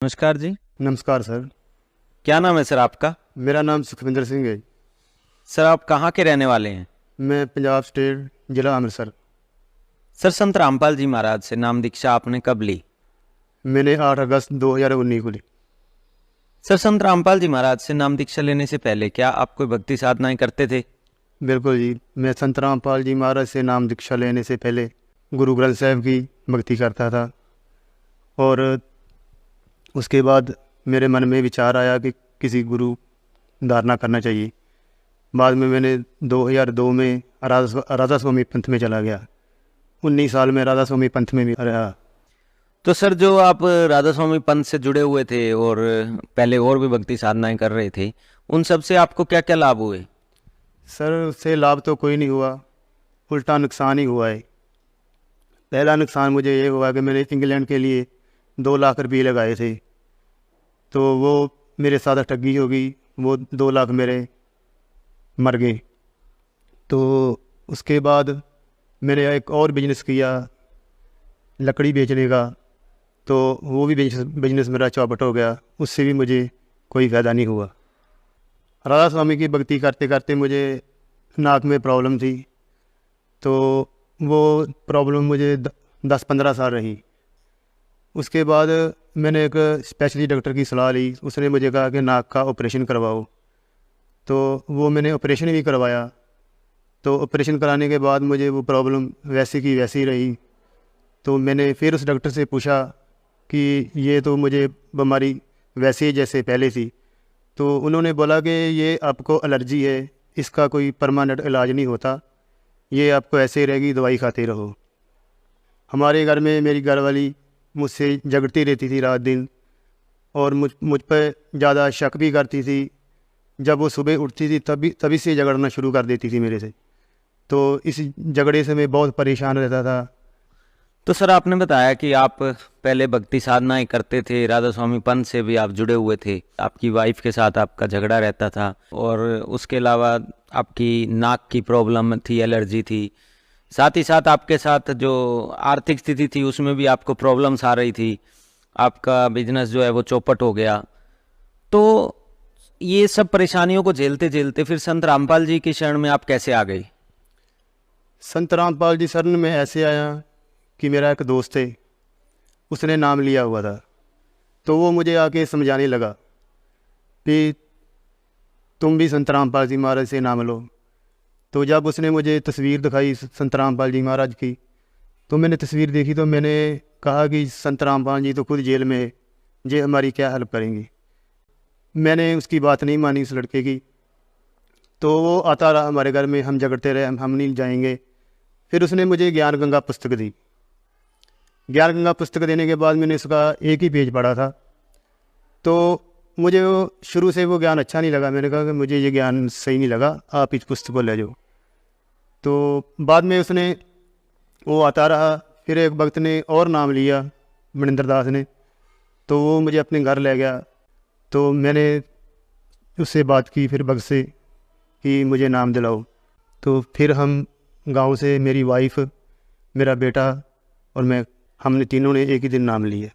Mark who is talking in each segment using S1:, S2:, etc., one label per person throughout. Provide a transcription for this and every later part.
S1: नमस्कार जी।
S2: नमस्कार सर।
S1: क्या नाम है सर आपका?
S2: मेरा नाम सुखविंदर सिंह है।
S1: सर आप कहाँ के रहने वाले हैं?
S2: मैं पंजाब स्टेट ज़िला अमृतसर।
S1: सर संत रामपाल जी महाराज से नाम दीक्षा आपने कब ली?
S2: मैंने 8 अगस्त 2019 को ली।
S1: सर संत रामपाल जी महाराज से नाम दीक्षा लेने से पहले क्या आप कोई भक्ति साधनाएं करते थे?
S2: बिल्कुल जी, मैं संत रामपाल जी महाराज से नाम दीक्षा लेने से पहले गुरु ग्रंथ साहिब की भक्ति करता था। और उसके बाद मेरे मन में विचार आया कि किसी गुरु धारणा करना चाहिए। बाद में मैंने 2002 में राधा स्वामी पंथ में चला गया। 19 साल में राधा स्वामी पंथ में भी रहा।
S1: तो सर जो आप राधा स्वामी पंथ से जुड़े हुए थे और पहले और भी भक्ति साधनाएं कर रहे थे, उन सब से आपको क्या क्या लाभ हुए?
S2: सर उससे लाभ तो कोई नहीं हुआ, उल्टा नुकसान ही हुआ है। पहला नुकसान मुझे ये हुआ कि मैंने इंग्लैंड के लिए 2 लाख रुपये लगाए थे, तो वो मेरे साथ ठगी हो गई। वो 2 लाख मेरे मर गए। तो उसके बाद मैंने एक और बिजनेस किया लकड़ी बेचने का, तो वो भी बिजनेस मेरा चौपट हो गया। उससे भी मुझे कोई फ़ायदा नहीं हुआ। राधा स्वामी की भक्ति करते करते मुझे नाक में प्रॉब्लम थी, तो वो प्रॉब्लम मुझे 10-15 साल रही। उसके बाद मैंने एक स्पेशलिस्ट डॉक्टर की सलाह ली। उसने मुझे कहा कि नाक का ऑपरेशन करवाओ, तो वो मैंने ऑपरेशन भी करवाया। तो ऑपरेशन कराने के बाद मुझे वो प्रॉब्लम वैसी की वैसी रही। तो मैंने फिर उस डॉक्टर से पूछा कि ये तो मुझे बीमारी वैसे ही जैसे पहले थी। तो उन्होंने बोला कि ये आपको एलर्जी है, इसका कोई परमानेंट इलाज नहीं होता, ये आपको ऐसे ही रहेगी, दवाई खाते रहो। हमारे घर में मेरी घरवाली मुझसे झगड़ती रहती थी रात दिन, और मुझ पर ज़्यादा शक भी करती थी। जब वो सुबह उठती थी तभी से झगड़ना शुरू कर देती थी मेरे से। तो इस झगड़े से मैं बहुत परेशान रहता था।
S1: तो सर आपने बताया कि आप पहले भक्ति साधनाएं करते थे, राधा स्वामी पंथ से भी आप जुड़े हुए थे, आपकी वाइफ के साथ आपका झगड़ा रहता था और उसके अलावा आपकी नाक की प्रॉब्लम थी, एलर्जी थी, साथ ही साथ आपके साथ जो आर्थिक स्थिति थी उसमें भी आपको प्रॉब्लम्स आ रही थी, आपका बिजनेस जो है वो चौपट हो गया। तो ये सब परेशानियों को झेलते झेलते फिर संत रामपाल जी की शरण में आप कैसे आ गए?
S2: संत रामपाल जी शरण में ऐसे आया कि मेरा एक दोस्त है, उसने नाम लिया हुआ था। तो वो मुझे आके समझाने लगा कि तुम भी संत रामपाल जी महाराज से नाम लो। तो जब उसने मुझे तस्वीर दिखाई संत रामपाल जी महाराज की, तो मैंने तस्वीर देखी, तो मैंने कहा कि संत रामपाल जी तो खुद जेल में है, ये हमारी क्या हेल्प करेंगे। मैंने उसकी बात नहीं मानी उस लड़के की। तो वो आता रहा हमारे घर में, हम झगड़ते रहे, हम नहीं जाएंगे। फिर उसने मुझे ज्ञान गंगा पुस्तक दी। ज्ञान गंगा पुस्तक देने के बाद मैंने उसका एक ही पेज पढ़ा था। तो मुझे वो शुरू से वो ज्ञान अच्छा नहीं लगा। मैंने कहा कि मुझे ये ज्ञान सही नहीं लगा, आप इस पुस्तक को ले जाओ। तो बाद में उसने वो आता रहा। फिर एक भक्त ने और नाम लिया, मनिंदर दास ने, तो वो मुझे अपने घर ले गया। तो मैंने उससे बात की फिर भक्त से कि मुझे नाम दिलाओ। तो फिर हम गांव से मेरी वाइफ, मेरा बेटा और मैं, हमने तीनों ने एक ही दिन नाम लिए।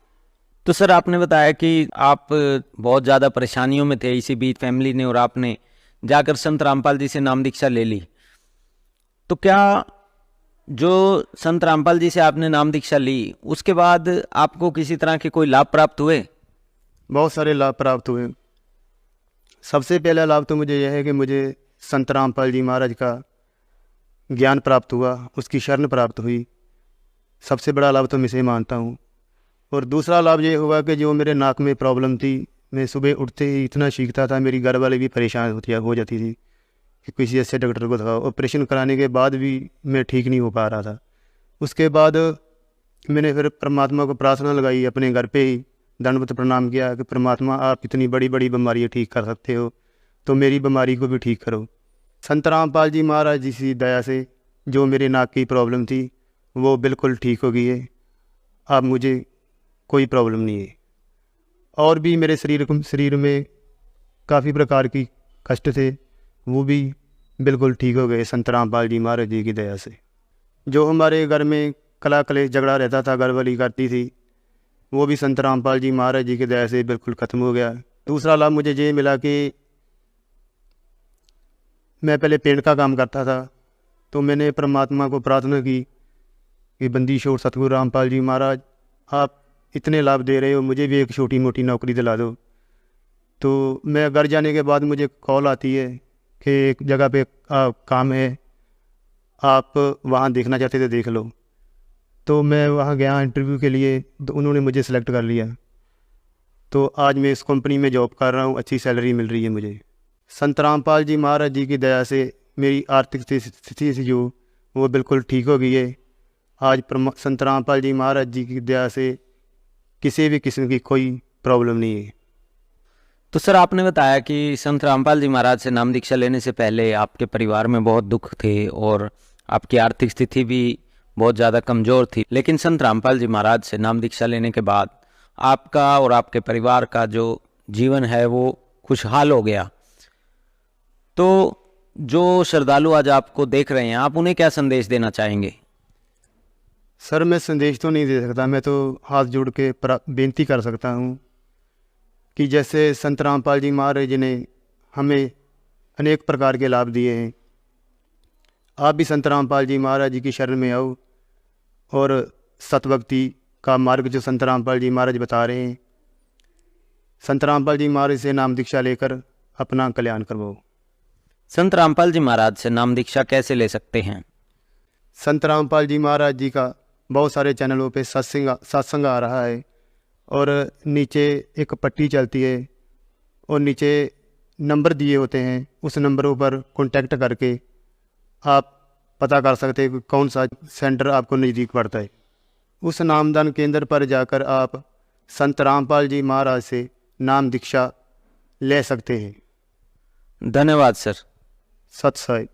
S1: तो सर आपने बताया कि आप बहुत ज़्यादा परेशानियों में थे, इसी बीच फैमिली ने और आपने जाकर संत रामपाल जी से नाम दीक्षा ले ली। तो क्या जो संत रामपाल जी से आपने नाम दीक्षा ली उसके बाद आपको किसी तरह के कोई लाभ प्राप्त हुए?
S2: बहुत सारे लाभ प्राप्त हुए। सबसे पहला लाभ तो मुझे यह है कि मुझे संत रामपाल जी महाराज का ज्ञान प्राप्त हुआ, उसकी शरण प्राप्त हुई। सबसे बड़ा लाभ तो मैं इसे मानता हूँ। और दूसरा लाभ ये हुआ कि जो मेरे नाक में प्रॉब्लम थी, मैं सुबह उठते ही इतना चीखता था, मेरी घर वाले भी परेशान हो जाती थी कि किसी ऐसे डॉक्टर को दिखाओ। ऑपरेशन कराने के बाद भी मैं ठीक नहीं हो पा रहा था। उसके बाद मैंने फिर परमात्मा को प्रार्थना लगाई, अपने घर पे ही दंडवत प्रणाम किया कि परमात्मा आप इतनी बड़ी बड़ी बीमारियाँ ठीक कर सकते हो, तो मेरी बीमारी को भी ठीक करो। संत रामपाल जी महाराज जी की दया से जो मेरे नाक की प्रॉब्लम थी वो बिल्कुल ठीक हो गई है। अब मुझे कोई प्रॉब्लम नहीं है। और भी मेरे शरीर में काफ़ी प्रकार की कष्ट थे, वो भी बिल्कुल ठीक हो गए संत रामपाल जी महाराज जी की दया से। जो हमारे घर में कला कलेश झगड़ा रहता था, घर वाली करती थी, वो भी संत रामपाल जी महाराज जी की दया से बिल्कुल ख़त्म हो गया। दूसरा लाभ मुझे ये मिला कि मैं पहले पेंट का काम करता था, तो मैंने परमात्मा को प्रार्थना की कि बंदी छोड़ सतगुरु रामपाल जी महाराज, आप इतने लाभ दे रहे हो, मुझे भी एक छोटी मोटी नौकरी दिला दो। तो मैं घर जाने के बाद मुझे कॉल आती है कि एक जगह पे काम है, आप वहाँ देखना चाहते थे देख लो। तो मैं वहाँ गया इंटरव्यू के लिए, तो उन्होंने मुझे सेलेक्ट कर लिया। तो आज मैं इस कंपनी में जॉब कर रहा हूँ, अच्छी सैलरी मिल रही है मुझे। संत रामपाल जी महाराज जी की दया से मेरी आर्थिक स्थिति से जो वो बिल्कुल ठीक हो गई है। आज संत रामपाल जी महाराज जी की दया से किसी भी किस्म की कोई प्रॉब्लम नहीं है।
S1: तो सर आपने बताया कि संत रामपाल जी महाराज से नाम दीक्षा लेने से पहले आपके परिवार में बहुत दुख थे और आपकी आर्थिक स्थिति भी बहुत ज़्यादा कमज़ोर थी, लेकिन संत रामपाल जी महाराज से नाम दीक्षा लेने के बाद आपका और आपके परिवार का जो जीवन है वो खुशहाल हो गया। तो जो श्रद्धालु आज आपको देख रहे हैं, आप उन्हें क्या संदेश देना चाहेंगे?
S2: सर मैं संदेश तो नहीं दे सकता, मैं तो हाथ जोड़ के बेनती कर सकता हूँ कि जैसे संत रामपाल जी महाराज जी ने हमें अनेक प्रकार के लाभ दिए हैं, आप भी संत रामपाल जी महाराज जी की शरण में आओ और सतभक्ति का मार्ग जो संत रामपाल जी महाराज बता रहे हैं, संत रामपाल जी महाराज से नाम दीक्षा लेकर अपना कल्याण करवाओ।
S1: संत रामपाल जी महाराज से नाम दीक्षा कैसे ले सकते हैं?
S2: संत रामपाल जी महाराज जी का बहुत सारे चैनलों पे सत्संग आ रहा है, और नीचे एक पट्टी चलती है और नीचे नंबर दिए होते हैं, उस नंबरों पर कांटेक्ट करके आप पता कर सकते हैं कि कौन सा सेंटर आपको नज़दीक पड़ता है। उस नामदान केंद्र पर जाकर आप संत रामपाल जी महाराज से नाम दीक्षा ले सकते हैं।
S1: धन्यवाद सर।
S2: सत साई।